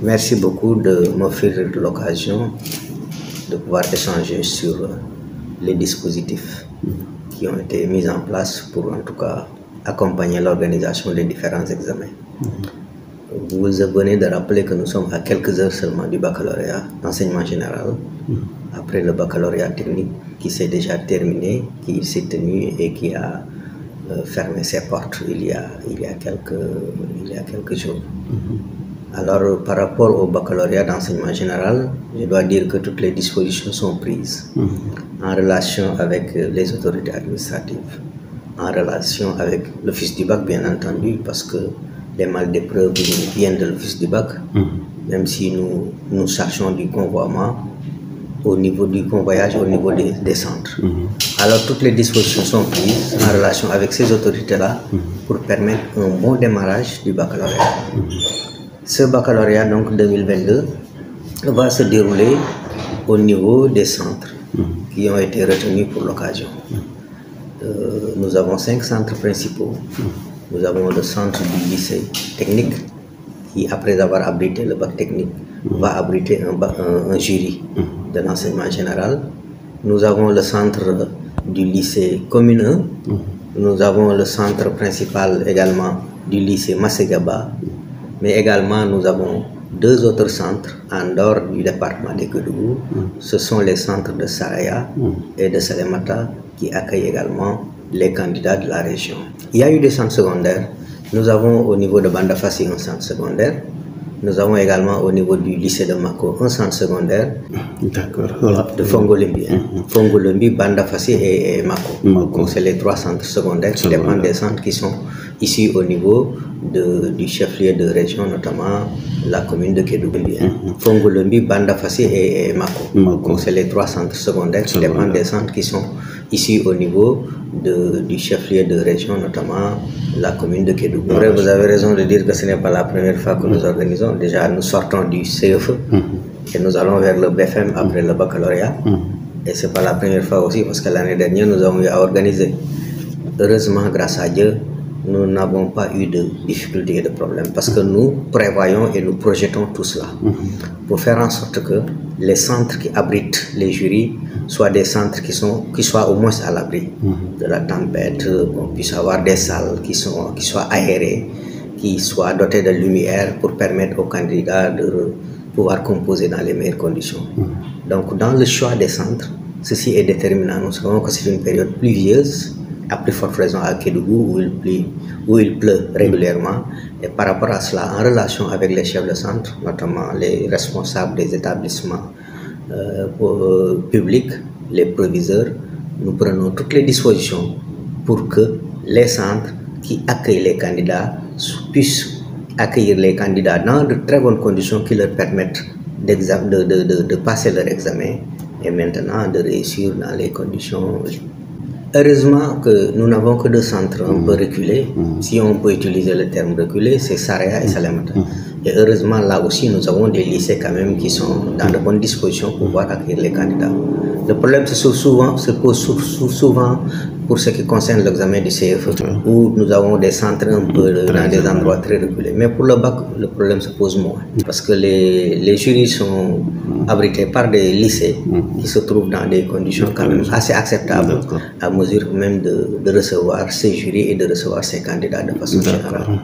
Merci beaucoup de m'offrir l'occasion de pouvoir échanger sur les dispositifs qui ont été mis en place pour en tout cas accompagner l'organisation des différents examens. Vous venez de rappeler que nous sommes à quelques heures seulement du baccalauréat d'enseignement général, après le baccalauréat technique qui s'est déjà terminé, qui s'est tenu et qui a fermé ses portes il y a quelques jours. Alors, par rapport au baccalauréat d'enseignement général, je dois dire que toutes les dispositions sont prises en relation avec les autorités administratives, en relation avec l'office du bac, bien entendu, parce que les malles d'épreuves viennent de l'office du bac, même si nous cherchons du convoiement au niveau du convoyage, au niveau des centres. Alors, toutes les dispositions sont prises en relation avec ces autorités-là pour permettre un bon démarrage du baccalauréat. Ce baccalauréat, donc 2022, va se dérouler au niveau des centres qui ont été retenus pour l'occasion. Nous avons 5 centres principaux. Nous avons le centre du lycée technique qui, après avoir abrité le bac technique, va abriter un jury de l'enseignement général. Nous avons le centre du lycée commune 1. Nous avons le centre principal également du lycée Massegaba. Mais également, nous avons 2 autres centres en dehors du département de Kédougou. Ce sont les centres de Saraya et de Salemata qui accueillent également les candidats de la région. Il y a eu des centres secondaires. Nous avons au niveau de Bandafassi un centre secondaire. Nous avons également au niveau du lycée de Mako un centre secondaire. D'accord. Voilà. De Fongolembi. Fongolembi, Bandafassi et Mako. C'est les 3 centres secondaires qui dépendent des centres qui sont ici au niveau du chef-lieu de région, notamment la commune de Kédougou. Fongolembi, Bandafassi et Mako. C'est les 3 centres secondaires qui dépendent des centres qui sont ici au niveau du chef-lieu de région, notamment la commune de Kédougou. Vous avez raison de dire que ce n'est pas la première fois que nous organisons. Déjà, nous sortons du CFE et nous allons vers le BFM après le baccalauréat. Et ce n'est pas la première fois aussi parce que l'année dernière, nous avons eu à organiser. Heureusement, grâce à Dieu, nous n'avons pas eu de difficultés et de problèmes parce que nous prévoyons et nous projetons tout cela pour faire en sorte que les centres qui abritent les jurys soient des centres qui soient au moins à l'abri de la tempête, qu'on puisse avoir des salles qui soient aérées, qui soient dotées de lumière pour permettre aux candidats de pouvoir composer dans les meilleures conditions. Donc, dans le choix des centres, ceci est déterminant. Nous savons que c'est une période pluvieuse, à plus forte raison à Kédougou où il pleut régulièrement. Et par rapport à cela, en relation avec les chefs de centre, notamment les responsables des établissements publics, les proviseurs, nous prenons toutes les dispositions pour que les centres qui accueillent les candidats puissent accueillir les candidats dans de très bonnes conditions qui leur permettent de passer leur examen et maintenant de réussir dans les conditions. Heureusement que nous n'avons que 2 centres un peu reculés. Si on peut utiliser le terme reculé, c'est Saraya et Salemata. Et heureusement, là aussi, nous avons des lycées quand même qui sont dans de bonnes dispositions pour pouvoir accueillir les candidats. Le problème se pose souvent pour ce qui concerne l'examen du CFE, où nous avons des centres un peu dans des endroits très reculés. Mais pour le bac, le problème se pose moins. Parce que les jurys sont abrités par des lycées qui se trouvent dans des conditions quand même assez acceptables, à mesure même de recevoir ces jurys et de recevoir ces candidats de façon générale.